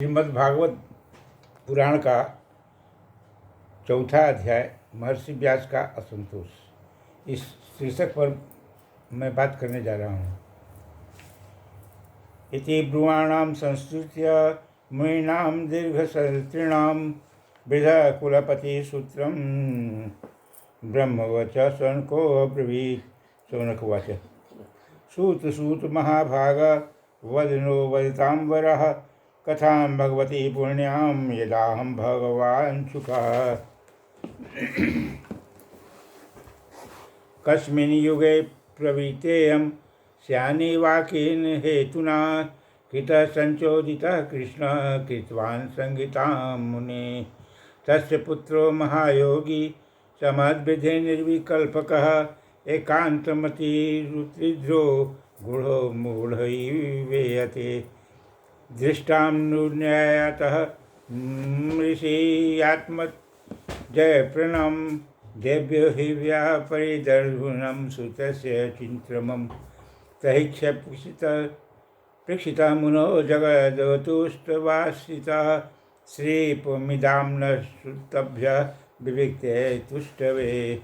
श्रीमद् भागवत पुराण का चौथा अध्याय महर्षि व्यास का असंतोष, इस शीर्षक पर मैं बात करने जा रहा हूँ। इति ब्रुवाणां संस्तुत्य मुनीनां दीर्घसहस्रिणां वृद्ध कुलपति सूत्रं ब्रह्मवच शौनको अब्रवीत्। शौनकवाच सूत महाभाग वदनो वदतांबरः कथां भगवती पुण्यां यदाहं भगवान् शुकः। कस्मिन् युगे प्रवृत्तेयं स्यानि वाकेन हेतुना कृतः संचोदितः कृष्णः कृतवान् संगीतां मुने। तस्य पुत्रो महायोगी समद्विधि निर्विकल्पकः एकान्तमति रुद्रो गूढ़ो मूढ़ैवेयते। दृष्टां नुन्यायतः ऋषियात्मजयप्रणं देव्यो हि व्यापरिदर्शुनं सुतस्य चिन्त्रमं तैक्ष्य प्रेक्षितः मुनो जगदवतुष्टवासितः श्रीपुमिदां न श्रुतभ्य विविक्ते तुष्टवे।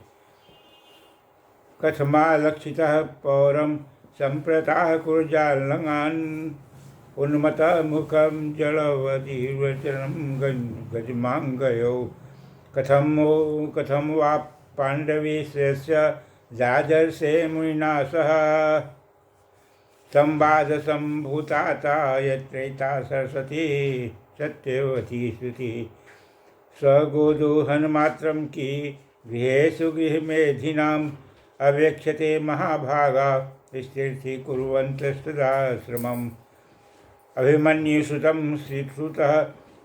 कथमालक्षितः पौरं सम्प्रताः कुर्जालङ्गान् उन्मत्तः मुखं जलवतीर्वचनं गजमाङ्गयो। कथं वा पाण्डवीस्य जाजर्षे मुनिना सह संवादसम्भूताता यत्रैता सरस्वती सत्यवती श्रुतिः। स्वगोदोहनमात्रं कि गृहेषु गृहमेधिनाम् अवेक्ष्यते महाभागा स्थिरति कुर्वन्तस्तदाश्रमम्। अभिमन्युसुतं श्रीसुतः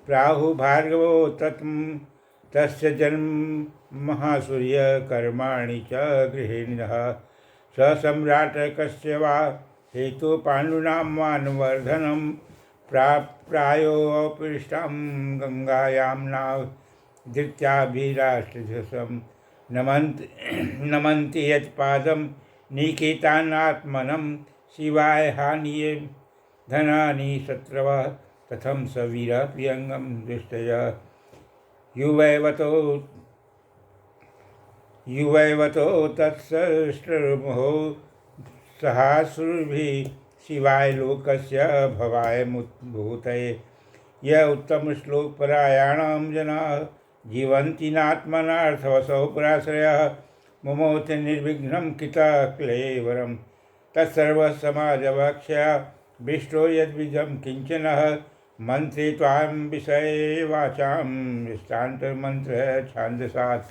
प्राहु भार्गवो तस्य जन्म महासूर्यकर्माणि च गृहिणः। स सम्राट कस्य वा हेतु पाण्डूनां मानवर्धनं प्रायोपृष्टां गङ्गायां नावधृत्याभिराष्ट्रधसं नमन्ति यत्पादं निकेतानात्मनं शिवाय हानिये धनानि शत्रवः। कथं स वीरः प्रियङ्गं दृष्टय युवैवतो तत्सृष्टमुहो सहासुरभिः शिवाय लोकस्य भवाय भूतये। य उत्तमश्लोकपरायणां जनाः जीवन्ति नात्मनार्थवशो पराश्रयः मुमोच निर्विघ्नं कृतः क्लेवरं तत्सर्वः समाजवक्ष्या विष्टो यद्विजं किञ्चनः मन्त्रे त्वां विषये वाचां विष्टान्तमन्त्रः छान्दसात्।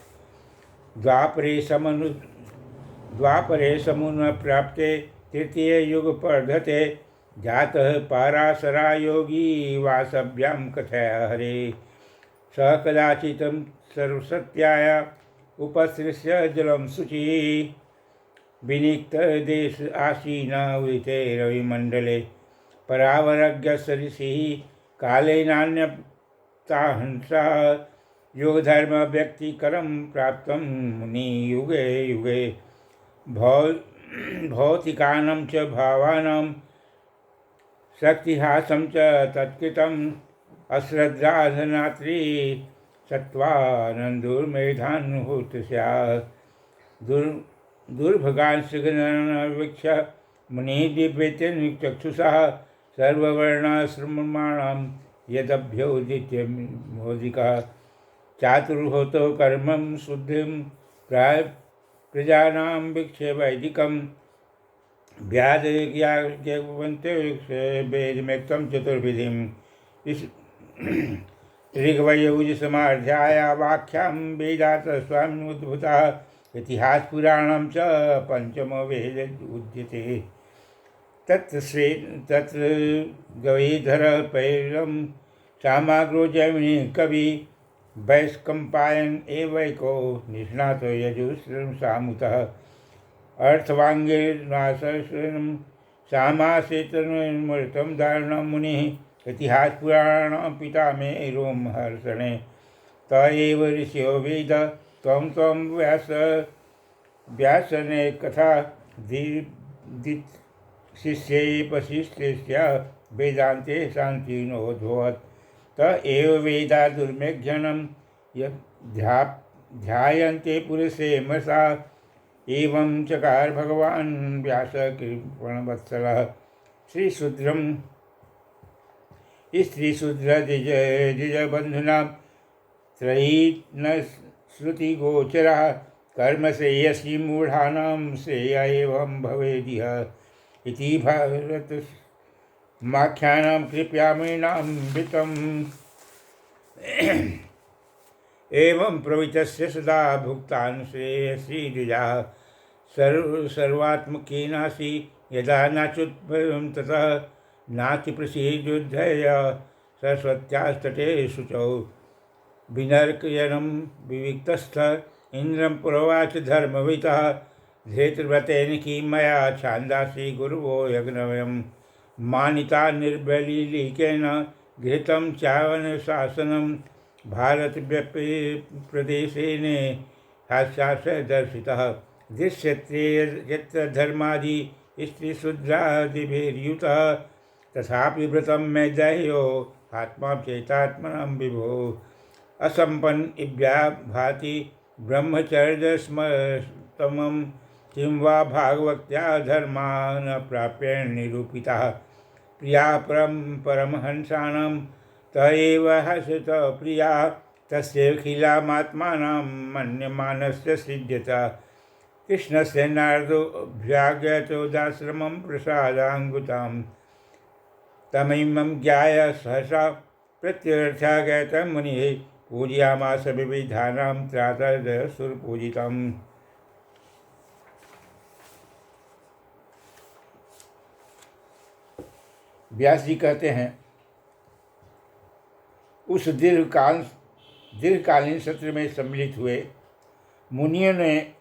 द्वापरे समुन्नप्राप्ते तृतीययुगपर्धते जातः पाराशरा योगी वासभ्यां कथया हरे। स कदाचित् सर्वसत्याय उपसृष्य जलं शुचि विनिक्तदेश आसीना उदिते रविमण्डले। परावरज्ञस्य ऋषिः कालेनान्यप्ताहंसा योगधर्मव्यक्तिकरं प्राप्तं मुनियुगे युगे। भौतिकानां च भावानां शक्तिहासं च तत्कृतम् अश्रद्धाधनात्री सत्त्वानन्दुर्मेधानुहूत स्यात्। दुर्भगांशगणवीक्ष्य मुनिः दिव्येतेन सर्ववर्णाश्रमाणां यदभ्योदित्य मोदिकः। चातुर्होतो कर्मं शुद्धिं प्रजानां वीक्ष्य वैदिकं व्यादज्ञावन्ते वेदमेक्तं चतुर्विधिं। ऋग्वययुजसमाध्याया वाक्यां वेदात् स्वाम्युद्भूतः इतिहासपुराणं च पंचमो वेद उच्यते। तत्र गवीधर पैलं सामग्रो जैमिनी कवि वैस्कम्पायन एवैको निष्णातो यजुश्रम सामुतः। अर्थवाङ्गेर्नाशनं सामासेतनुमृतं धारणं मुनिः इतिहासपुराणं पिता मे रोमहर्षणे। त एव ऋषयो वेद त्वं व्यासने कथा शिष्ये वसिष्ठस्य वेदान्ते शान्तिनोद्भवत् त एव वेदा दुर्मेघ्यनं ध्यायन्ते पुरुषे मसा। एवं चकार भगवान् व्यास कृपणवत्सलः श्रीशूद्रं स्त्रीशूद्र द्विजबन्धूनां त्रयीन् श्रुतिगोचरः कर्म श्रेयसी मूढ़ानां श्रेय एवं भवेदिह इति भरतमाख्यानां कृपयामृणामृतम्। एवं प्रवृत्तस्य सदा भुक्तान् श्रेयसी द्विजाः सर्वात्मकेनासि यदा नाच्युत्पन्नं ततः नाति प्रसीदुद्धय सरस्वत्यास्तटे शुचौ। विनर्कयनं विविक्तस्थ इंद्रं पुरोवाच धर्मवितः धृतव्रतेन किं मया छान्दांसि गुरुवो यज्ञवयं मानिता निर्बलीकेन घृतं चावनशासनं भारतव्यापी प्रदेशेन हास्यादर्शितः दृश्यते यत्र धर्मादि स्त्रीशूद्रादिभिर्युतः तथापि व्रतं मे दह्यो आत्मा चेतात्मनं विभो असम्पन्न इव्या भाति ब्रह्मचर्यस्मतमं किं वा भागवत्या धर्मा न प्राप्य निरूपिताः प्रिया परमहंसानां त एव हसत प्रिया तस्यैखिलामात्मानं मन्यमानस्य सिद्ध्यता कृष्णस्य नारदोऽभ्यागतोदाश्रमं प्रसादाङ्गुतां तमिमं ज्ञाय सहसा प्रत्यर्थागतं मुनिः पूजयामास विविधानां त्रातर्दयसुरपूजितम्। व्यास जी कहते हैं, उस दीर्घकालीन सत्र में सम्मिलित हुए मुनियों ने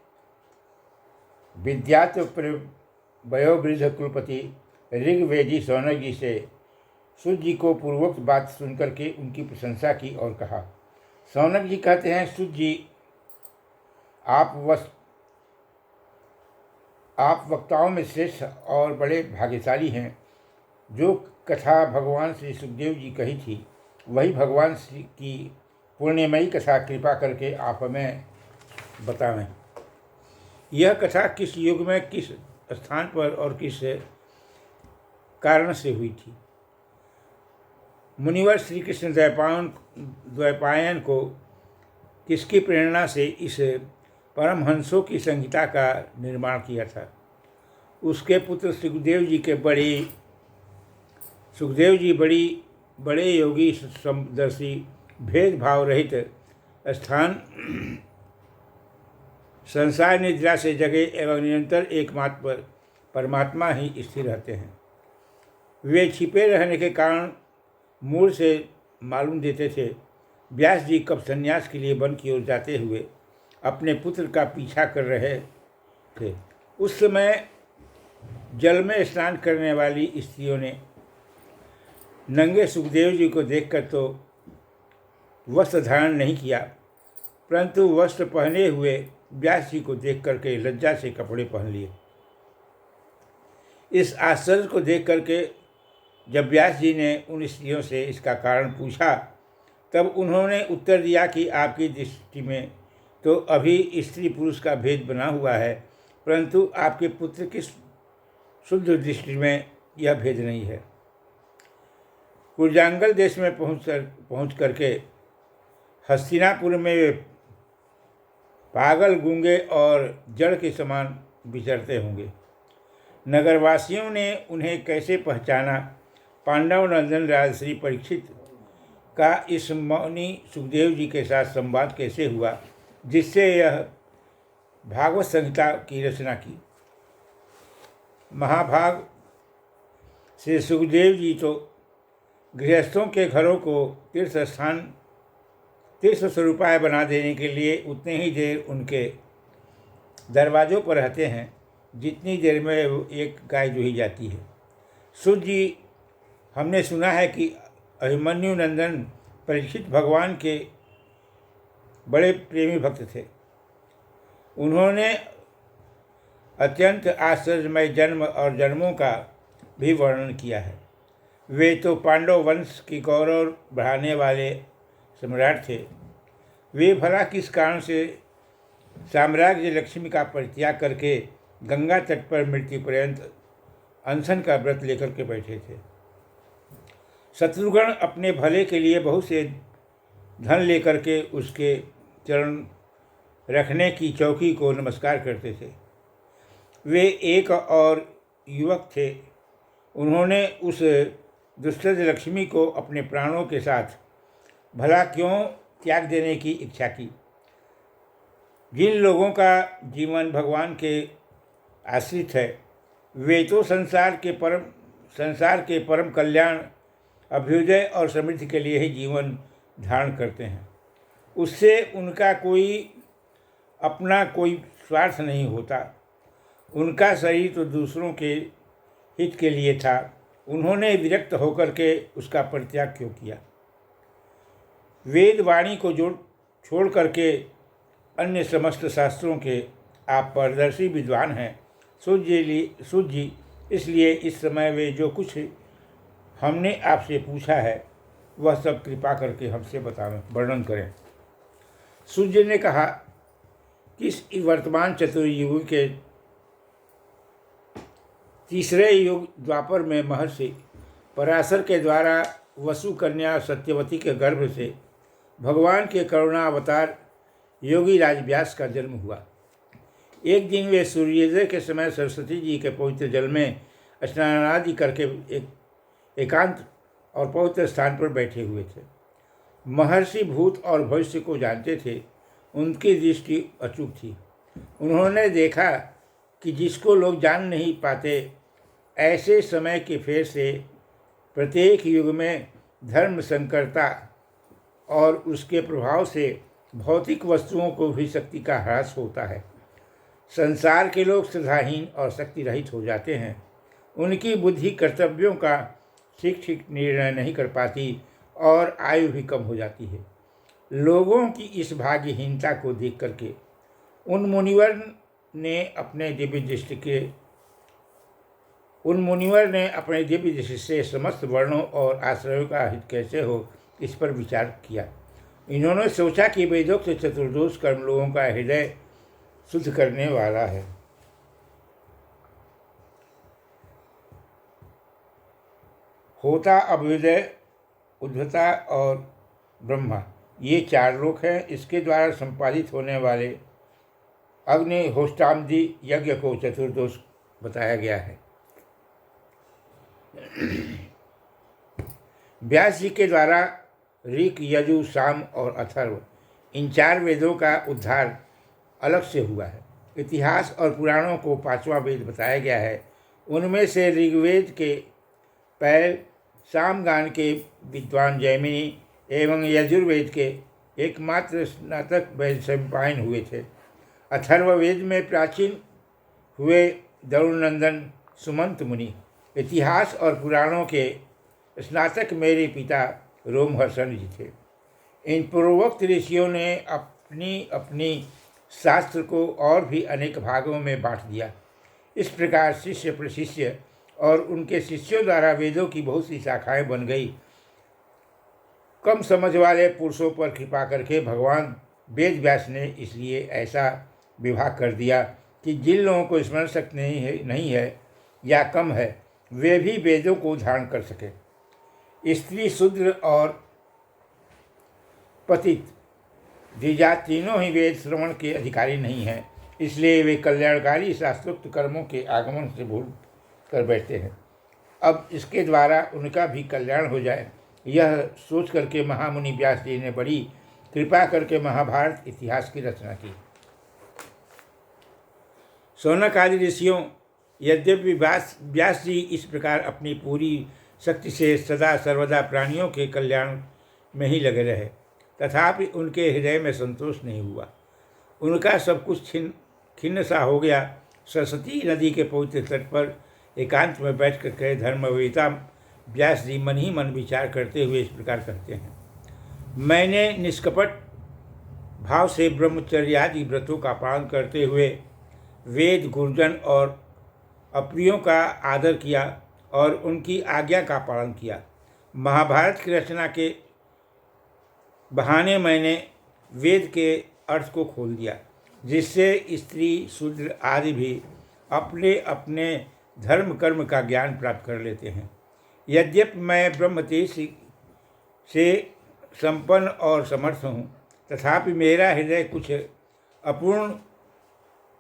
विद्यात वयोवृद्ध कुलपति ऋग्वेदी सौनक जी से सूत जी को पूर्वोक्त बात सुनकर के उनकी प्रशंसा की और कहा। सौनक जी कहते हैं, सूत जी आप वक्ताओं में श्रेष्ठ और बड़े भाग्यशाली हैं। जो कथा भगवान श्री सुखदेव जी कही थी वही भगवान श्री की पुण्यमयी कथा कृपा करके आप हमें बतावें। यह कथा किस युग में किस स्थान पर और किस कारण से हुई थी। मुनिवर श्री कृष्ण द्वैपायन को किसकी प्रेरणा से इस परमहंसों की संहिता का निर्माण किया था। उसके पुत्र सुखदेव जी बड़े योगी समदर्शी भेदभाव रहित स्थान संसार निद्रा से जगे एवं निरंतर एकमात्र परमात्मा ही स्थिर रहते हैं। वे छिपे रहने के कारण मूल से मालूम देते थे। व्यास जी कब संन्यास के लिए वन की ओर जाते हुए अपने पुत्र का पीछा कर रहे थे, उस समय जल में स्नान करने वाली स्त्रियों ने नंगे सुखदेव जी को देखकर तो वस्त्र धारण नहीं किया, परंतु वस्त्र पहने हुए व्यास जी को देख करके लज्जा से कपड़े पहन लिए। इस आश्चर्य को देख करके जब व्यास जी ने उन स्त्रियों से इसका कारण पूछा, तब उन्होंने उत्तर दिया कि आपकी दृष्टि में तो अभी स्त्री पुरुष का भेद बना हुआ है, परंतु आपके पुत्र की शुद्ध दृष्टि में यह भेद नहीं है। कुरजांगल देश में पहुँच करके हस्तिनापुर में वे पागल, गूंगे और जड़ के समान विचरते होंगे। नगरवासियों ने उन्हें कैसे पहचाना, पांडव नंदन राजश्री परीक्षित का इस मौनी सुखदेव जी के साथ संवाद कैसे हुआ, जिससे यह भागवत संहिता की रचना की। महाभाग श्री सुखदेव जी तो गृहस्थों के घरों को तीर्थ स्वरूपाय बना देने के लिए उतने ही देर उनके दरवाज़ों पर रहते हैं जितनी देर में एक गाय दुही जाती है। सूत जी, हमने सुना है कि अभिमन्यु नंदन परीक्षित भगवान के बड़े प्रेमी भक्त थे। उन्होंने अत्यंत आश्चर्यमय जन्म और जन्मों का भी वर्णन किया है। वे तो पांडव वंश की गौरव बढ़ाने वाले सम्राट थे। वे भला किस कारण से साम्राज्य लक्ष्मी का परित्याग करके गंगा तट पर मृत्यु पर्यंत अनशन का व्रत लेकर के बैठे थे। शत्रुघ्न अपने भले के लिए बहुत से धन लेकर के उसके चरण रखने की चौकी को नमस्कार करते थे। वे एक और युवक थे। उन्होंने उस दुष्ट लक्ष्मी को अपने प्राणों के साथ भला क्यों त्याग देने की इच्छा की। जिन लोगों का जीवन भगवान के आश्रित है वे तो संसार के परम कल्याण, अभ्युदय और समृद्धि के लिए ही जीवन धारण करते हैं। उससे उनका अपना कोई स्वार्थ नहीं होता। उनका शरीर तो दूसरों के हित के लिए था। उन्होंने विरक्त होकर के उसका परित्याग क्यों किया। वेद वाणी को छोड़ करके अन्य समस्त शास्त्रों के आप पारदर्शी विद्वान हैं सूर्य जी, इसलिए इस समय वे जो कुछ हमने आपसे पूछा है वह सब कृपा करके हमसे बताएं, वर्णन करें। सूर्य ने कहा कि इस वर्तमान चतुर्युग के तीसरे युग द्वापर में महर्षि पराशर के द्वारा वसु कन्या सत्यवती के गर्भ से भगवान के करुणा अवतार योगी राज व्यास का जन्म हुआ। एक दिन वे सूर्योदय के समय सरस्वती जी के पवित्र जल में स्नान आदि करके एकांत और पवित्र स्थान पर बैठे हुए थे। महर्षि भूत और भविष्य को जानते थे। उनकी दृष्टि अचूक थी। उन्होंने देखा कि जिसको लोग जान नहीं पाते, ऐसे समय के फेर से प्रत्येक युग में धर्म संकरता और उसके प्रभाव से भौतिक वस्तुओं को भी शक्ति का ह्रास होता है। संसार के लोग श्रद्धाहीन और शक्ति रहित हो जाते हैं। उनकी बुद्धि कर्तव्यों का ठीक निर्णय नहीं कर पाती और आयु भी कम हो जाती है। लोगों की इस भाग्यहीनता को देख करके उन मुनिवर ने अपने दिव्य दृष्टि से समस्त वर्णों और आश्रयों का हित कैसे हो, इस पर विचार किया। इन्होंने सोचा कि वेदोक्त चतुर्दोष कर्म लोगों का हृदय शुद्ध करने वाला है। होता, अभ्युदय, उद्धता और ब्रह्मा, ये चार लोक हैं। इसके द्वारा संपादित होने वाले अग्निहोत्रादि यज्ञ को चतुर्दोष बताया गया है। व्यास जी के द्वारा ऋक, यजु, साम और अथर्व, इन चार वेदों का उद्धार अलग से हुआ है। इतिहास और पुराणों को पांचवा वेद बताया गया है। उनमें से ऋग्वेद के पैल, सामगान के विद्वान जैमिनी एवं यजुर्वेद के एकमात्र स्नातक वैशंपायन हुए थे। अथर्ववेद में प्राचीन हुए दरुणनंदन सुमंत मुनि। इतिहास और पुराणों के स्नातक मेरे पिता रोमहर्षण जी थे। इन पूर्वोक्त ऋषियों ने अपनी अपनी शास्त्र को और भी अनेक भागों में बांट दिया। इस प्रकार शिष्य प्रशिष्य और उनके शिष्यों द्वारा वेदों की बहुत सी शाखाएं बन गई। कम समझ वाले पुरुषों पर कृपा करके भगवान वेद व्यास ने इसलिए ऐसा विभाग कर दिया कि जिन लोगों को स्मरण शक्ति नहीं है या कम है, वे भी वेदों को धारण कर सके। स्त्री, शूद्र और पतित द्विजात तीनों ही वेद श्रवण के अधिकारी नहीं हैं। इसलिए वे कल्याणकारी शास्त्रोक्त कर्मों के आगमन से भूल कर बैठते हैं। अब इसके द्वारा उनका भी कल्याण हो जाए, यह सोच करके महामुनि व्यास जी ने बड़ी कृपा करके महाभारत इतिहास की रचना की। शौनक आदि ऋषियों, यद्यपि व्यास जी इस प्रकार अपनी पूरी शक्ति से सदा सर्वदा प्राणियों के कल्याण में ही लगे रहे, तथापि उनके हृदय में संतोष नहीं हुआ। उनका सब कुछ खिन्न सा हो गया। सरस्वती नदी के पवित्र तट पर एकांत में बैठ कर के धर्मवेता व्यास जी मन ही मन विचार करते हुए इस प्रकार कहते हैं। मैंने निष्कपट भाव से ब्रह्मचर्यादि व्रतों का पालन करते हुए वेद, गुरुजन और अप्रियों का आदर किया और उनकी आज्ञा का पालन किया। महाभारत की रचना के बहाने मैंने वेद के अर्थ को खोल दिया, जिससे स्त्री शूद्र आदि भी अपने अपने धर्म कर्म का ज्ञान प्राप्त कर लेते हैं। यद्यपि मैं ब्रह्म तेज से संपन्न और समर्थ हूँ, तथापि मेरा हृदय कुछ अपूर्ण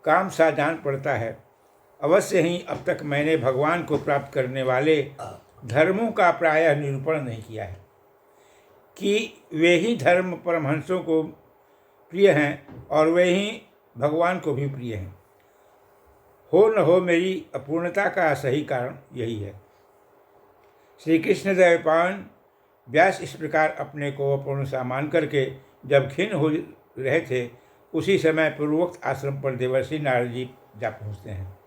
काम सा जान पड़ता है। अवश्य ही अब तक मैंने भगवान को प्राप्त करने वाले धर्मों का प्रायः निरूपण नहीं किया है कि वे ही धर्म परमहंसों को प्रिय हैं और वे ही भगवान को भी प्रिय हैं। हो न हो, मेरी अपूर्णता का सही कारण यही है। श्री कृष्ण द्वैपायन व्यास इस प्रकार अपने को अपूर्ण सा मान करके जब खिन्न हो रहे थे, उसी समय पूर्वोक्त आश्रम पर देवर्षि नारद जी जा पहुँचते हैं।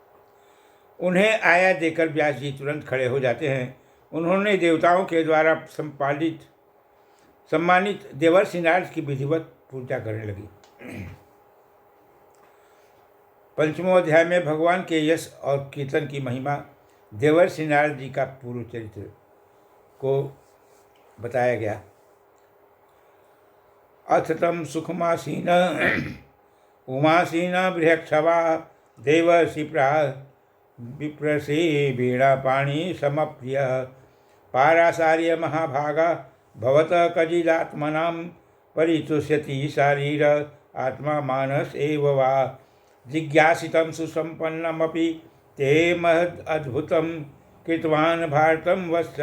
उन्हें आया देकर व्यास जी तुरंत खड़े हो जाते हैं। उन्होंने देवताओं के द्वारा सम्मानित देवर्षि नारद की विधिवत पूजा करने लगी। 5वें अध्याय में भगवान के यश और कीर्तन की महिमा, देवर्षि नारद जी का पूर्व चरित्र को बताया गया। अथ तम सुखमासीन उमासीन बृहक्षवा देवर्षि प्राह विप्रसे वीणापाणि समप्रिय पारासार्य महाभागा भवत कजिदात्मनां परितुष्यति शारीर आत्मा मानस एव वा जिज्ञासितं सुसम्पन्नमपि ते महद् अद्भुतं कृतवान् भारतं वत्स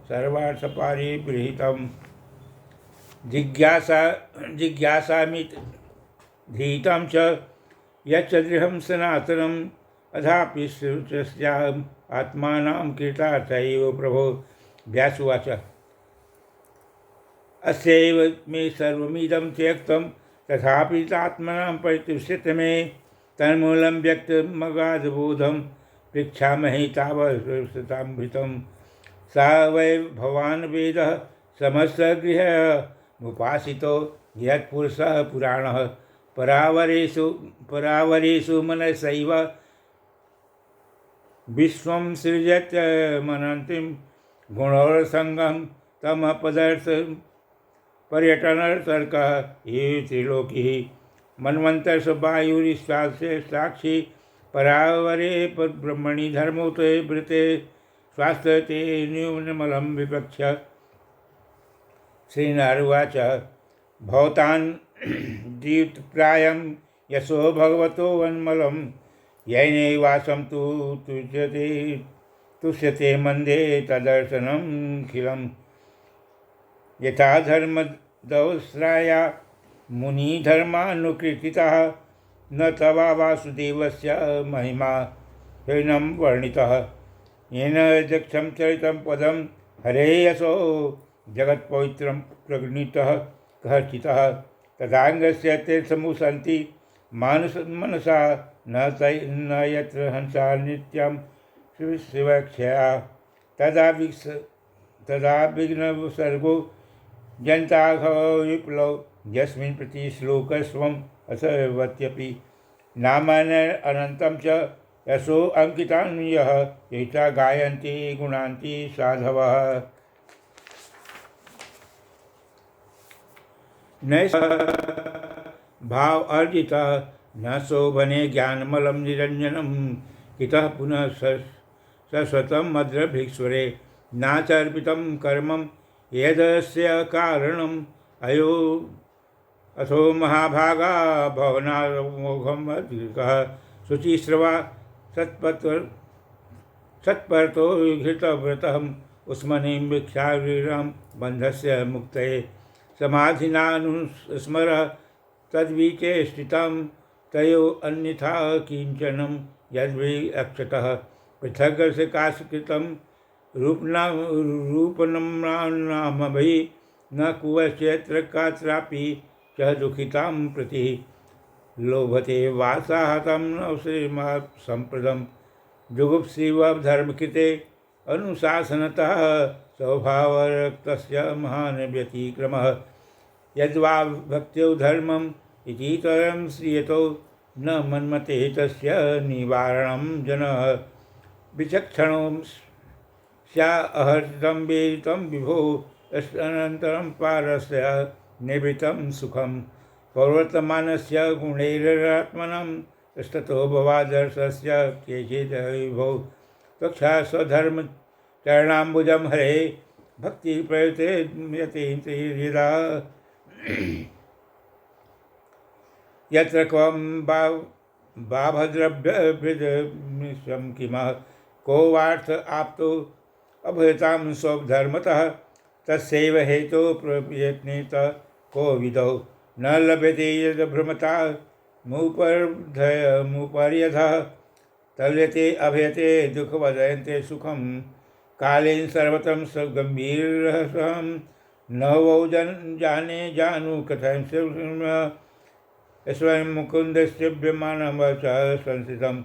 सर्वार्थपारिबृहितं जिज्ञासामित धीतं च यच्च दृढं सनातनम् अधापि स्याम् आत्मानां कृतार्थैव प्रभो। व्यासुवाच अस्यैव मे सर्वमिदं त्यक्तं तथापि आत्मनां परितुष्यते मे तन्मूलं व्यक्तमगाधबोधं पृच्छामहि तावत्सतामृतं सा वै भवान् वेदः समस्तगृहमुपासितो यत्पुरुषः पुराणः परावरेषु मनसैव विश्वं सृजत मनन्तिं गुणोरसंगं तमपदर्थ पर्यटनतर्कः ये त्रिलोकी मन्वन्तर्ष वायुरिश्वास्य साक्षी परावरे ब्रह्मणि धर्मोते वृते स्वास्थ्य ते न्यूनमलं विपक्ष। श्रीनारुवाच भवतान् दीप्तप्रायं यशो भगवतो वन्मलं येनैवासं तु तुष्यते मन्दे तदर्शनं खिलं यथा धर्मदौस्राया मुनिधर्मानुकीर्तितः न तवा वासुदेवस्य महिमा हीनं वर्णितः येन दक्षं चरितं पदं हरे यशो जगत्पवित्रं प्रगणितः कहर्चितः तदांगस्य तीर्थमुसन्ति मनसा न यत्र हंसा नित्यं शिवक्षया तदा विघ्नसर्गो जनताघ विप्लव यस्मिन् प्रति श्लोकस्वम् असर्वत्यपि नामान्य अनन्तं च यशो अंकितान् यः एता गायन्ति गुणान्ति साधवः न भाव अर्जितः न शोभने ज्ञानमलं निरञ्जनं कितः पुनः सस्वतं मद्रभिक्ष्वरे नाचर्पितं कर्मं यदस्य कारणम् अयो अथो महाभागा भवनामोघम् अधिकः शुचिश्रवा सत्परतो घृतव्रतम् उस्मनीं भिक्षावीरं बन्धस्य मुक्तये समाधिनानुस्मरः तद्विचेष्टितं तयो अन्यथा किञ्चनं यद्वै अक्षतः पृथग् से काशकृतं रूपनम्रान्नामभि न कुवश्चैत्र कात्रापि च दुःखितां प्रति लोभते वासाहतं न श्रीमत्सम्प्रदं जुगुप्सिव धर्मकृते अनुशासनतः स्वभावरक्तस्य महान् व्यतिक्रमः यद्वा भक्त्यो धर्मम् इतीतरं श्रियतो न मन्मते तस्य निवारणं जनः विचक्षणो स्या अहर्षितं वेदितं विभो अनन्तरं पारस्य निवृत्तं सुखं प्रवर्तमानस्य गुणैरात्मनं ततो भवादर्शस्य केचित् विभो तक्षा स्वधर्मचरणाम्बुजं हरे भक्ति प्रयुते यतीन्द्रियदा यत्र क्वं बाभद्रभ्यभृदमिश्वं किमः को वार्थ आप्तो अभयतां स्वधर्मतः तस्यैव हेतो प्रयत्नेत को विदौ न लभ्यते यद् भ्रमता मुपर्यधः तल्यते अभयते दुःखवदयन्ते सुखं कालेन सर्वतं गम्भीररहस्यं न वौ जाने जानु कथं स्वयं मुकुन्दस्य ब्रह्माण्डं च संस्थितं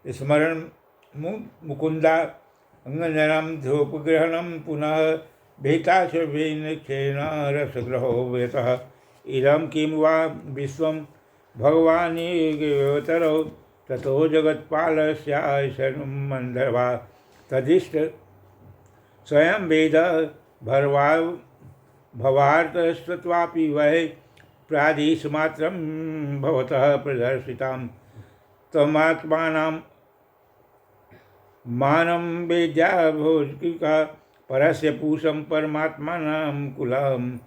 स्मरण मुकुन्दा अङ्गजनं धूपग्रहणं पुनः भीताशभिनिक्षेण रसग्रहो व्यतः इदं किं वा विश्वं भगवानिवतरौ ततो जगत्पालस्याशनं मन्दर्वा तदिष्ट स्वयं वेद भवार्थस्त्वापि वै प्रादिशमात्रं भवतः प्रदर्शितां त्वमात्मानं मानं वेद्या भोजकिका परस्य पूषं परमात्मानं कुलम्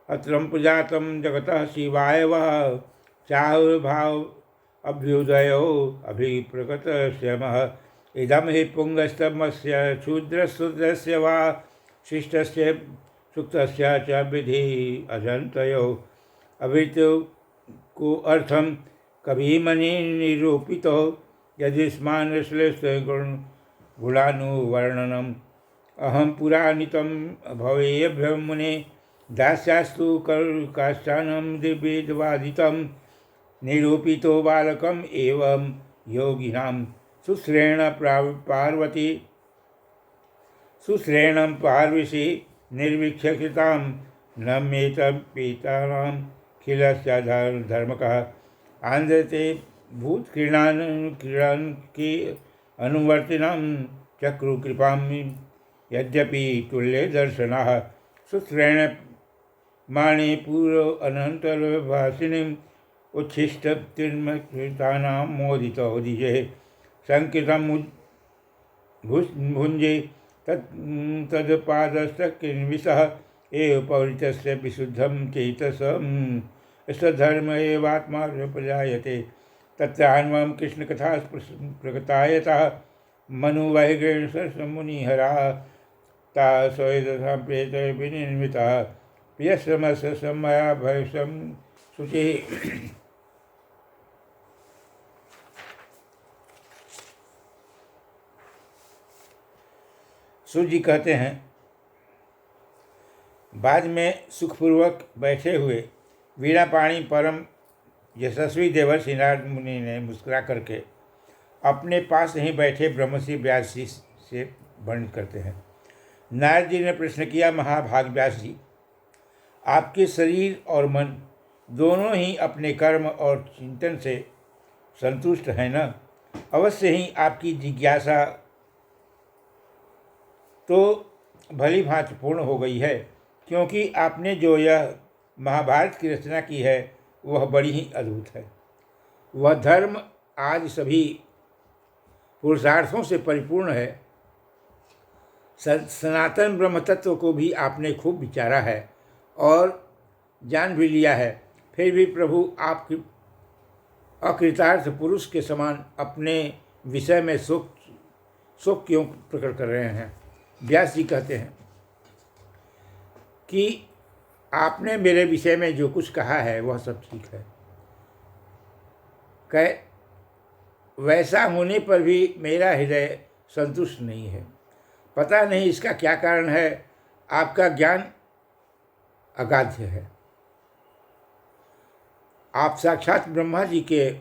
अत्रं प्रजातं जगतः शिवाय वः चाहुर्भाव अभ्युदयो अभिप्रकटस्यमः इदं हि पुंगस्तमस्य क्षुद्रशूद्रस्य वा शिष्टस्य सुक्तस्य च विधि अजन्तयो अभितो को अर्थं कविमनि निरूपितो यदिस्मान् गुणानुवर्णनम् अहं पुराणितं भवेयभ्यो मुने दास्यास्तु काष्ठानं दिव्यवादितं निरूपितो बालकम् एवं योगिनां सुश्रेणं पार्वशी निर्विक्षितां नम्येत पीतानां खिलस्य धर्मकः आंध्रते भूतक्रीडान् की अनुवर्तिनां चक्रुकृपां यद्यपि तुल्यदर्शनाः सुश्रेण माणे पूर्व अनन्तरभासिनीम् उच्छिष्टतिर्मकृतानां मोदितो दिजे संकृतं भुञ्जे तत्पादस्तकिन्विषः एव पौरितस्य विशुद्धं चेतसं स्वधर्म एवात्मा प्रजायते तत्रान्वं कृष्णकथा प्रकटायतः मनुवैगेण सरसमुनिहरा ता स्वयदथा प्रेत विनिर्मितः प्रियश्रमस्य समया भयसं शुचि। सूर्य जी कहते हैं, बाद में सुखपूर्वक बैठे हुए वीणा पाणी परम यशस्वी देवर्षि नारद मुनि ने मुस्कुरा करके अपने पास ही बैठे ब्रह्मर्षि व्यास जी से वर्णन करते हैं। नारद जी ने प्रश्न किया, महाभाग व्यास जी, आपके शरीर और मन दोनों ही अपने कर्म और चिंतन से संतुष्ट हैं न? अवश्य ही आपकी जिज्ञासा तो भली भांति पूर्ण हो गई है, क्योंकि आपने जो यह महाभारत की रचना की है वह बड़ी ही अद्भुत है। वह धर्म आज सभी पुरुषार्थों से परिपूर्ण है। सनातन ब्रह्म तत्व को भी आपने खूब विचारा है और जान भी लिया है, फिर भी प्रभु आप अकृतार्थ पुरुष के समान अपने विषय में शोक क्यों प्रकट कर रहे हैं? व्यास जी कहते हैं कि आपने मेरे विषय में जो कुछ कहा है वह सब ठीक है, वैसा होने पर भी मेरा हृदय संतुष्ट नहीं है। पता नहीं इसका क्या कारण है। आपका ज्ञान अगाध्य है। आप साक्षात ब्रह्मा जी के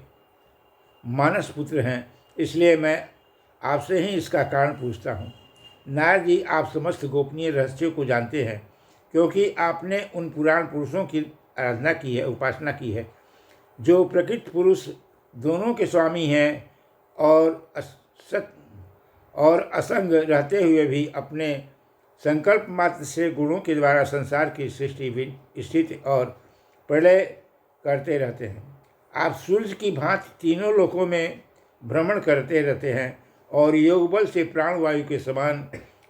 मानस पुत्र हैं, इसलिए मैं आपसे ही इसका कारण पूछता हूँ। नारद जी, आप समस्त गोपनीय रहस्यों को जानते हैं, क्योंकि आपने उन पुराण पुरुषों की आराधना की है, उपासना की है, जो प्रकृत पुरुष दोनों के स्वामी हैं और और असंग रहते हुए भी अपने संकल्प मात्र से गुणों के द्वारा संसार की सृष्टि, स्थिति और प्रलय करते रहते हैं। आप सूर्य की भांति तीनों लोकों में भ्रमण करते रहते हैं और योग बल से प्राणवायु के समान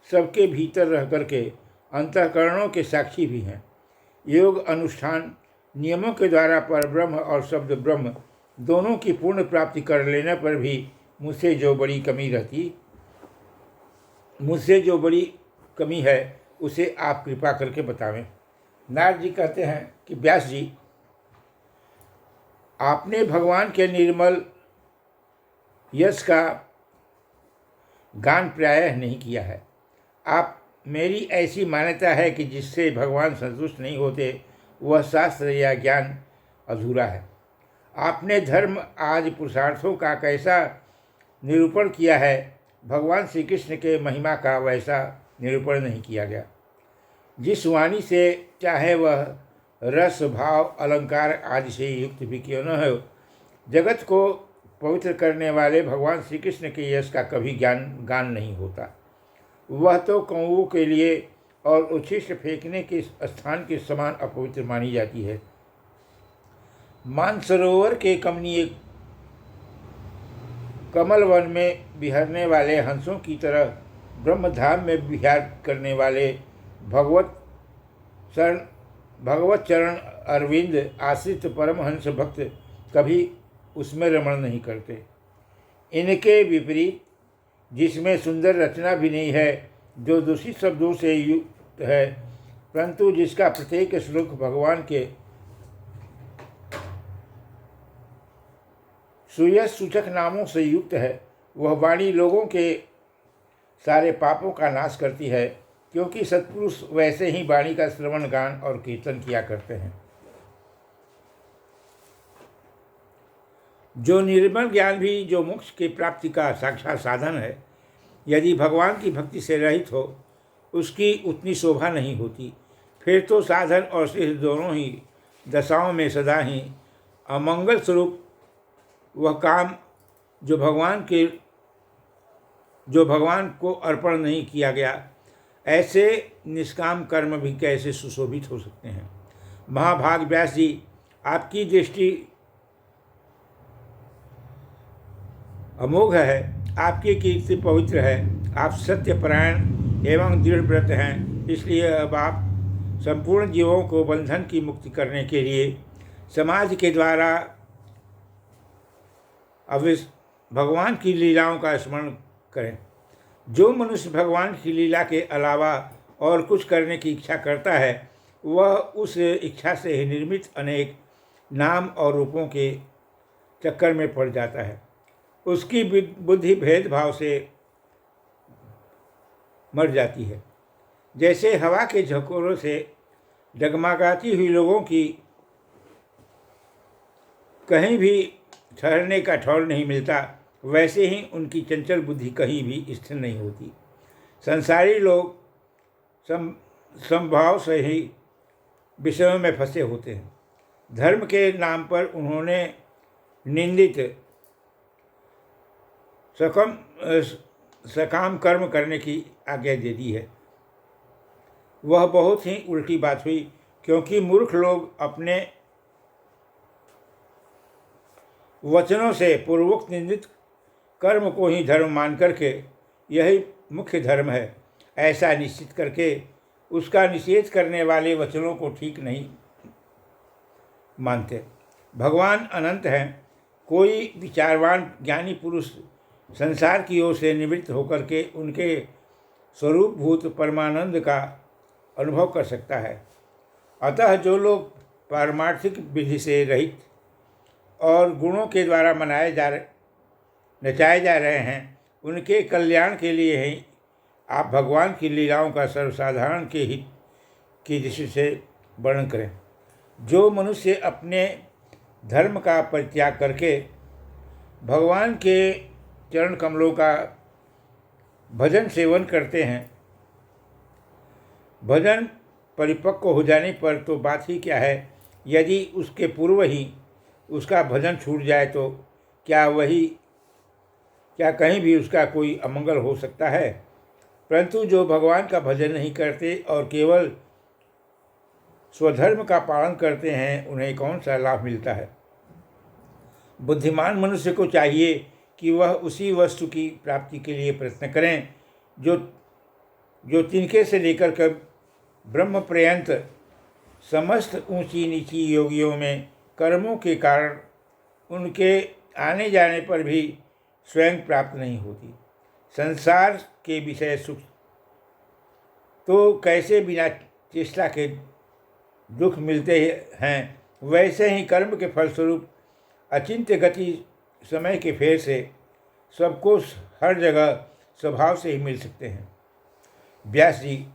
सबके भीतर रह करके अंतःकरणों के साक्षी भी हैं। योग अनुष्ठान नियमों के द्वारा परब्रह्म और शब्द ब्रह्म दोनों की पूर्ण प्राप्ति कर लेने पर भी मुझसे जो बड़ी कमी है उसे आप कृपा करके बतावें। नारद जी कहते हैं कि व्यास जी, आपने भगवान के निर्मल यश का गान प्रायः नहीं किया है। आप मेरी ऐसी मान्यता है कि जिससे भगवान संतुष्ट नहीं होते वह शास्त्र या ज्ञान अधूरा है। आपने धर्म आदि पुरुषार्थों का कैसा निरूपण किया है, भगवान श्री कृष्ण के महिमा का वैसा निरूपण नहीं किया गया। जिस वाणी से चाहे वह रस भाव अलंकार आदि से युक्त भी क्यों न हो, जगत को पवित्र करने वाले भगवान श्री कृष्ण के यश का कभी गान नहीं होता। वह तो कौओं के लिए और उच्छिष्ट फेंकने के स्थान के समान अपवित्र मानी जाती है। मानसरोवर के कमनीय कमल वन में विहरने वाले हंसों की तरह ब्रह्मधाम में विहार करने वाले भगवत चरण अरविंद आश्रित परमहंस भक्त कभी उसमें रमण नहीं करते। इनके विपरीत जिसमें सुंदर रचना भी नहीं है, जो दूषित शब्दों से युक्त है, परंतु जिसका प्रत्येक श्लोक भगवान के सुयश सूचक नामों से युक्त है, वह वाणी लोगों के सारे पापों का नाश करती है, क्योंकि सत्पुरुष वैसे ही वाणी का श्रवण गान और कीर्तन किया करते हैं। जो निर्मल ज्ञान भी जो मोक्ष की प्राप्ति का साक्षात साधन है, यदि भगवान की भक्ति से रहित हो, उसकी उतनी शोभा नहीं होती। फिर तो साधन और सिद्ध दोनों ही दशाओं में सदा ही अमंगल स्वरूप वह काम जो भगवान को अर्पण नहीं किया गया, ऐसे निष्काम कर्म भी कैसे सुशोभित हो सकते हैं। महाभाग व्यास जी, आपकी दृष्टि अमोघ है, आपकी कीर्ति पवित्र है, आप सत्यपरायण एवं दृढ़ व्रत हैं। इसलिए अब आप संपूर्ण जीवों को बंधन की मुक्ति करने के लिए समाज के द्वारा भगवान की लीलाओं का स्मरण करें। जो मनुष्य भगवान की लीला के अलावा और कुछ करने की इच्छा करता है, वह उस इच्छा से ही निर्मित अनेक नाम और रूपों के चक्कर में पड़ जाता है। उसकी बुद्धि भेदभाव से मर जाती है। जैसे हवा के झकोरों से डगमगाती हुई लोगों की कहीं भी ठहरने का ठौर नहीं मिलता, वैसे ही उनकी चंचल बुद्धि कहीं भी स्थिर नहीं होती। संसारी लोग संभाव से ही विषयों में फंसे होते हैं। धर्म के नाम पर उन्होंने निंदित सकाम कर्म करने की आज्ञा दे दी है। वह बहुत ही उल्टी बात हुई, क्योंकि मूर्ख लोग अपने वचनों से पूर्वोक्त निंदित कर्म को ही धर्म मान करके यही मुख्य धर्म है ऐसा निश्चित करके उसका निषेध करने वाले वचनों को ठीक नहीं मानते। भगवान अनंत हैं। कोई विचारवान ज्ञानी पुरुष संसार की ओर से निवृत्त होकर के उनके स्वरूपभूत परमानंद का अनुभव कर सकता है। अतः जो लोग पारमार्थिक विधि से रहित और गुणों के द्वारा नचाए जा रहे हैं, उनके कल्याण के लिए ही आप भगवान की लीलाओं का सर्वसाधारण के हित की दृष्टि से वर्णन करें। जो मनुष्य अपने धर्म का परित्याग करके भगवान के चरण कमलों का भजन सेवन करते हैं, भजन परिपक्व हो जाने पर तो बात ही क्या है। यदि उसके पूर्व ही उसका भजन छूट जाए तो क्या वही क्या कहीं भी उसका कोई अमंगल हो सकता है? परंतु जो भगवान का भजन नहीं करते और केवल स्वधर्म का पालन करते हैं, उन्हें कौन सा लाभ मिलता है? बुद्धिमान मनुष्य को चाहिए कि वह उसी वस्तु की प्राप्ति के लिए प्रयत्न करें जो जो तिनके से लेकर कर ब्रह्म पर्यंत समस्त ऊंची नीची योगियों में कर्मों के कारण उनके आने जाने पर भी स्वयं प्राप्त नहीं होती। संसार के विषय सुख तो कैसे बिना चेष्टा के दुख मिलते हैं, वैसे ही कर्म के फलस्वरूप अचिंत्य गति समय के फेर से सबको हर जगह स्वभाव से ही मिल सकते हैं। व्यास जी,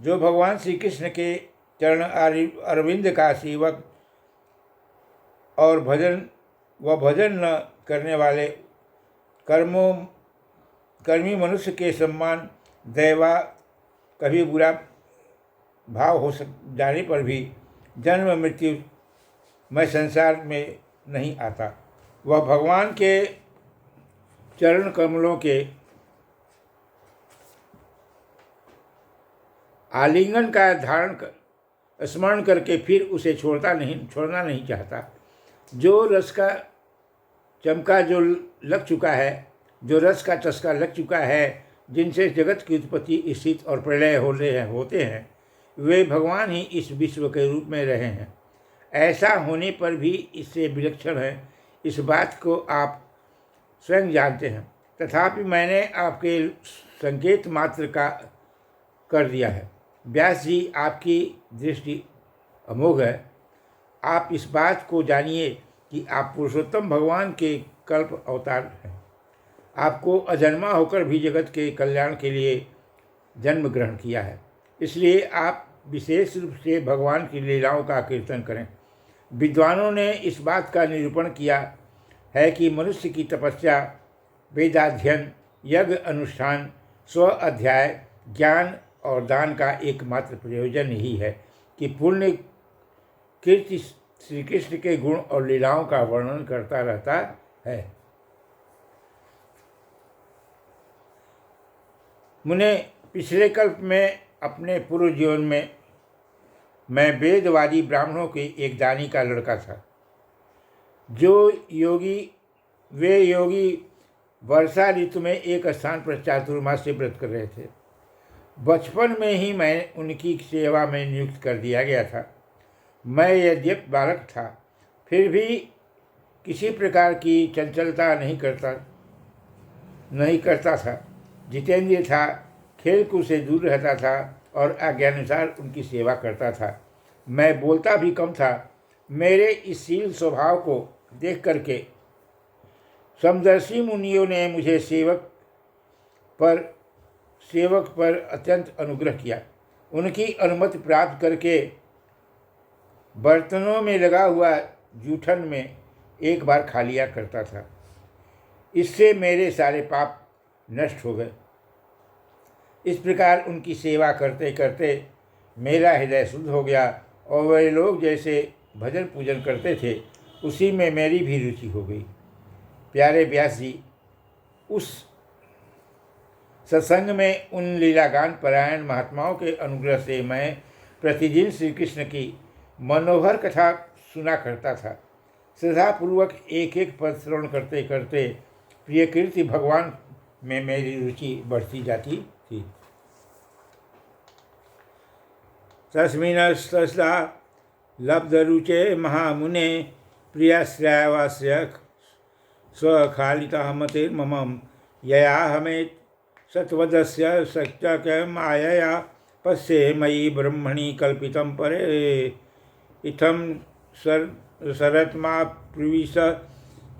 जो भगवान श्री कृष्ण के चरण अरविंद का सेवक और भजन न करने वाले कर्मी मनुष्य के सम्मान दैवा कभी बुरा भाव हो जाने पर भी जन्म मृत्यु में संसार में नहीं आता। वह भगवान के चरण कमलों के आलिंगन का स्मरण करके फिर उसे छोड़ना नहीं चाहता। जो रस का चमका जो लग चुका है, जो रस का चस्का लग चुका है, जिनसे जगत की उत्पत्ति स्थिति और प्रलय होते हैं, वे भगवान ही इस विश्व के रूप में रहे हैं। ऐसा होने पर भी इससे विलक्षण है, इस बात को आप स्वयं जानते हैं। तथापि मैंने आपके संकेत मात्र का कर दिया है। व्यास जी, आपकी दृष्टि अमोघ है। आप इस बात को जानिए कि आप पुरुषोत्तम भगवान के कल्प अवतार हैं। आपको अजन्मा होकर भी जगत के कल्याण के लिए जन्म ग्रहण किया है। इसलिए आप विशेष रूप से भगवान की लीलाओं का कीर्तन करें। विद्वानों ने इस बात का निरूपण किया है कि मनुष्य की तपस्या, वेदाध्ययन, यज्ञ अनुष्ठान, स्व अध्याय, ज्ञान और दान का एकमात्र प्रयोजन ही है कि पुण्य कीर्ति श्री कृष्ण के गुण और लीलाओं का वर्णन करता रहता है। मुने, पिछले कल्प में अपने पूर्व जीवन में मैं वेदवादी ब्राह्मणों के एक दानी का लड़का था। वे योगी वर्षा ऋतु में एक स्थान पर चातुर्मास्य व्रत कर रहे थे। बचपन में ही मैं उनकी सेवा में नियुक्त कर दिया गया था। मैं यद्यपि बालक था, फिर भी किसी प्रकार की चंचलता नहीं करता था। जितेंद्रिय था, खेलकूद से दूर रहता था और आज्ञानुसार उनकी सेवा करता था। मैं बोलता भी कम था। मेरे इस शील स्वभाव को देख करके समदर्शी मुनियों ने मुझे सेवक पर अत्यंत अनुग्रह किया। उनकी अनुमति प्राप्त करके बर्तनों में लगा हुआ जूठन में एक बार खा लिया करता था। इससे मेरे सारे पाप नष्ट हो गए। इस प्रकार उनकी सेवा करते करते मेरा हृदय शुद्ध हो गया और वे लोग जैसे भजन पूजन करते थे, उसी में मेरी भी रुचि हो गई। प्यारे व्यास जी, उस सत्संग में उन लीलागान परायण महात्माओं के अनुग्रह से मैं प्रतिदिन श्री कृष्ण की मनोहर कथा सुना करता था। श्रद्धापूर्वक एक एक पद श्रवण करते करते प्रिय कीर्ति भगवान में मेरी रुचि बढ़ती जाती थी। तस्मिन्नस्तस्या लब्धरुचे महामुने प्रियाश्रयवास्य स्वखालिता मतिर्मम यया हमें सत्वदस्य सत्यक मायया पश्ये मयि ब्रह्मणि कल्पितं परे इत्थं शरत्मा प्रविश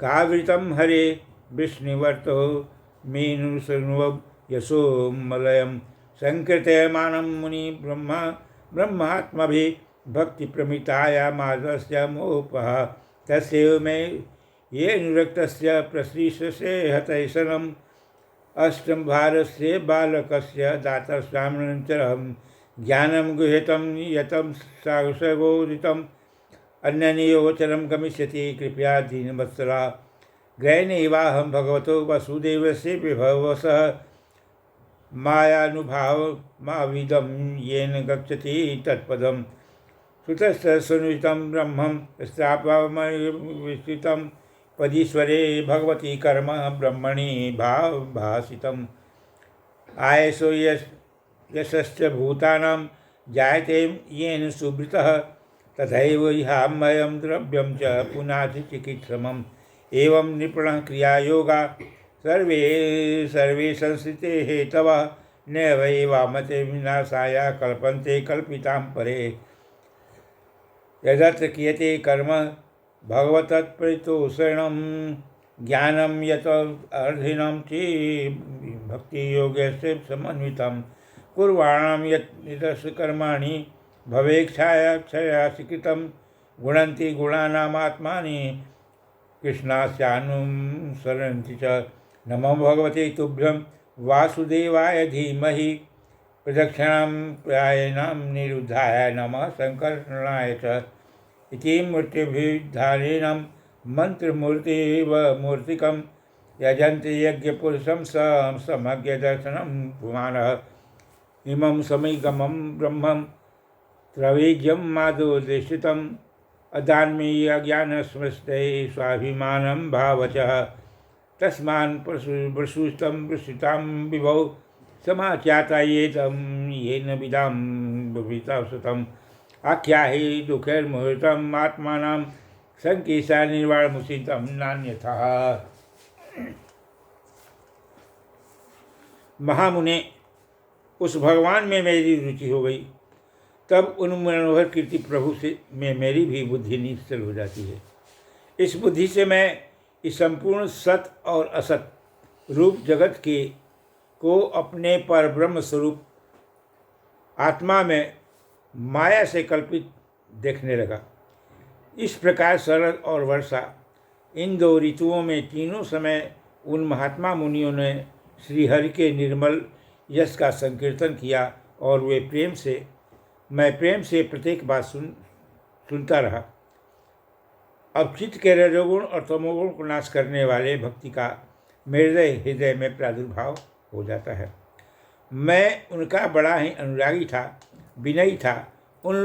कावृतं हरे विष्णुवर्तो मीनुसनुव यशो मलयं संकृत्यमानं मुनि ब्रह्मात्मभिः भक्ति प्रमिताया माधस्य मोपः तस्यैव मे ये अनुरक्तस्य प्रश्रीषसे हतैषणम् अष्टम भारस्य बालकस्य दातस्वामनन्तरं ज्ञानं गृहीतं यतं सागोदितम् अन्यनियोचनं गमिष्यति कृपया दीनवत्सला ग्रहणेवाहं भगवतो वसुदेवस्य विभवसः मायानुभाव माविदं येन गच्छति तत्पदं सुतस्तसुनितं ब्रह्मं स्थापमविस्तृतं पदीश्वरे भगवती कर्म ब्रह्मणि भासितम् आयसो यशश्च भूतानां जायते येन सुवृतः तथैव ह्यामयं द्रव्यं च पुनाति चिकित्समम् एवं निपुणः क्रियायोगा सर्वे संस्थिते हेतवः नैवैवामते विनाशाय कल्पन्ते कल्पितां परे यदत्र क्रियते कर्म भगवत्प्रीतोषणं ज्ञानं यत अर्धिनं चे भक्तियोगस्य समन्वितं कुर्वाणां यत् कर्माणि भवेच्छाया स्वीकृतं गुणन्ति गुणानामात्मानि कृष्णास्यानुसरन्ति च नमो भगवते तुभ्यं वासुदेवाय धीमहि प्रदक्षिणां प्रायणां निरुद्धाय नमः संकर्षणाय च इति मूर्तिभिर्धारिणं मंत्रमूर्तिव मूर्तिकं यजन्ति यज्ञपुरुषं समज्ञदर्शनं पुमानः इमं समीगमं ब्रह्मं त्रैविध्यं माधुर्दर्शितम् अदान्मीयज्ञानस्मृष्टे स्वाभिमानं भावचः तस्मान् प्रसूतं प्रसूतां विभौ समाख्यातयेतं येन विदां भवितव्यम् आख्याहि दुःखैर्मुहूर्तम् आत्मानां संकीर्षा निर्वाणमुचितं नान्यथा। महामुने, उस भगवान में मेरी रुचि हो गई, तब उन मनोहर कीर्ति प्रभु से में मेरी भी बुद्धि निश्चल हो जाती है। इस बुद्धि से मैं इस संपूर्ण सत और असत रूप जगत के को अपने पर ब्रह्म स्वरूप आत्मा में माया से कल्पित देखने लगा। इस प्रकार शरद और वर्षा, इन दो ऋतुओं में तीनों समय उन महात्मा मुनियों ने श्रीहरि के निर्मल यश का संकीर्तन किया और मैं प्रेम से प्रत्येक बात सुनता रहा। अब चित्त के रजोगुण और तमोगुण को नाश करने वाले भक्ति का मेरे हृदय में प्रादुर्भाव हो जाता है। मैं उनका बड़ा ही अनुरागी था, विनयी था। उन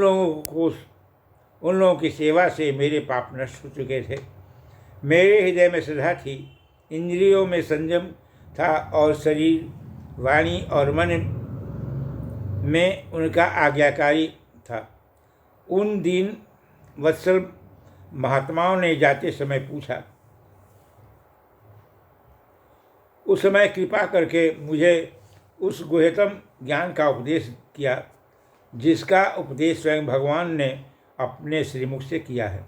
लोगों की सेवा से मेरे पाप नष्ट हो चुके थे। मेरे हृदय में श्रद्धा थी, इंद्रियों में संयम था और शरीर, वाणी और मन में उनका आज्ञाकारी था। उन दिन वत्सल महात्माओं ने जाते समय पूछा, उस समय कृपा करके मुझे उस गुह्यतम ज्ञान का उपदेश किया जिसका उपदेश स्वयं भगवान ने अपने श्रीमुख से किया है।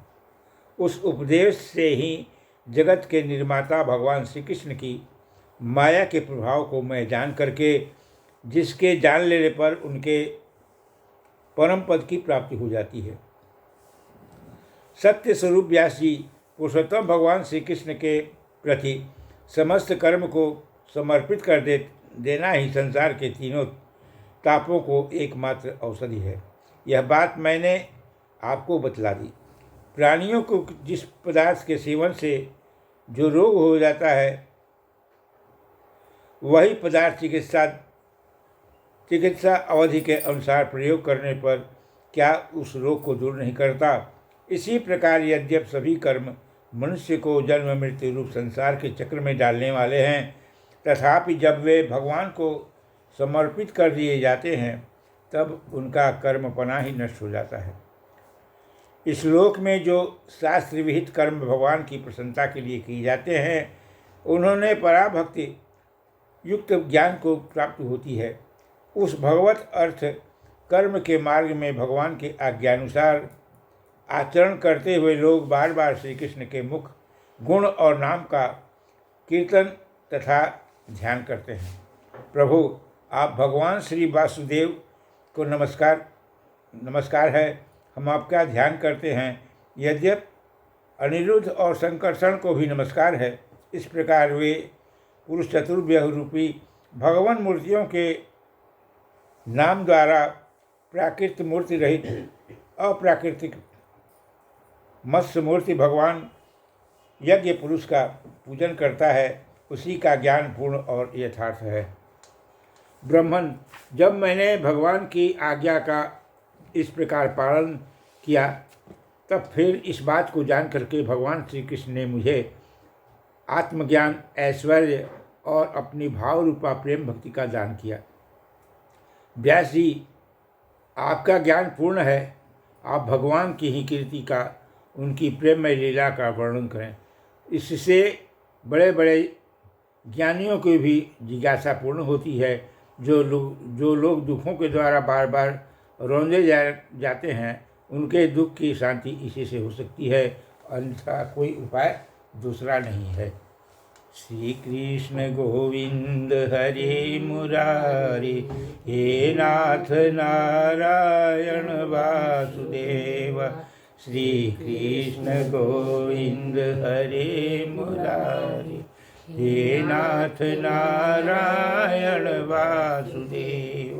उस उपदेश से ही जगत के निर्माता भगवान श्री कृष्ण की माया के प्रभाव को मैं जान करके, जिसके जान लेने पर उनके परम पद की प्राप्ति हो जाती है। सत्य स्वरूप व्यास जी पुरुषोत्तम भगवान श्री कृष्ण के प्रति समस्त कर्म को समर्पित कर देना ही संसार के तीनों तापों को एकमात्र औषधि है। यह बात मैंने आपको बतला दी। प्राणियों को जिस पदार्थ के सेवन से जो रोग हो जाता है, वही पदार्थ चिकित्सा अवधि के अनुसार प्रयोग करने पर क्या उस रोग को दूर नहीं करता। इसी प्रकार यद्यप सभी कर्म मनुष्य को जन्म मृत्यु रूप संसार के चक्र में डालने वाले हैं, तथापि जब वे भगवान को समर्पित कर दिए जाते हैं तब उनका कर्मपना ही नष्ट हो जाता है। इस लोक में जो शास्त्र विहित कर्म भगवान की प्रसन्नता के लिए किए जाते हैं, उन्होंने पराभक्ति युक्त ज्ञान को प्राप्त होती है। उस भगवत अर्थ कर्म के मार्ग में भगवान के आज्ञानुसार आचरण करते हुए लोग बार बार श्री कृष्ण के मुख, गुण और नाम का कीर्तन तथा ध्यान करते हैं। प्रभु, आप भगवान श्री वासुदेव को नमस्कार है, हम आपका ध्यान करते हैं। यद्यप अनिरुद्ध और संकर्षण को भी नमस्कार है। इस प्रकार वे पुरुष चतुर्व्यूह रूपी भगवान मूर्तियों के नाम द्वारा प्राकृत मूर्ति रहित अप्राकृतिक मत्स्य मूर्ति भगवान यज्ञ पुरुष का पूजन करता है उसी का ज्ञान पूर्ण और यथार्थ है। ब्राह्मण, जब मैंने भगवान की आज्ञा का इस प्रकार पालन किया तब फिर इस बात को जान करके भगवान श्री कृष्ण ने मुझे आत्मज्ञान, ऐश्वर्य और अपनी भाव रूपा प्रेम भक्ति का दान किया। व्यास जी, आपका ज्ञान पूर्ण है, आप भगवान की ही कीर्ति का, उनकी प्रेममय लीला का वर्णन करें। इससे बड़े बड़े ज्ञानियों की भी जिज्ञासा पूर्ण होती है। जो लोग दुखों के द्वारा बार बार रौंदे जाते हैं, उनके दुख की शांति इसी से हो सकती है, अन्यथा कोई उपाय दूसरा नहीं है। श्री कृष्ण गोविंद हरे मुरारी, हे नाथ नारायण वासुदेव। श्री कृष्ण गोविंद हरे मुरारी, हे नाथ नारायण वासुदेव।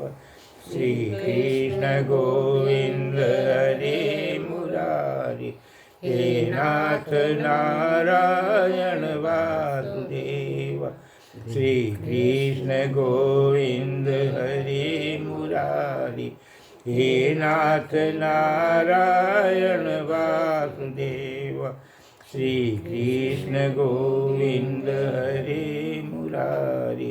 श्री कृष्ण गोविंद हरे मुरारी, हे नाथ नारायण वासुदेव। श्री कृष्ण गोविंद हरे मुरारी, हे नाथ नारायण वासुदेव। श्री कृष्ण गोविंद हरे मुरारी,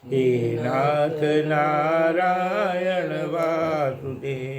हे नाथ नारायण वासुदेव।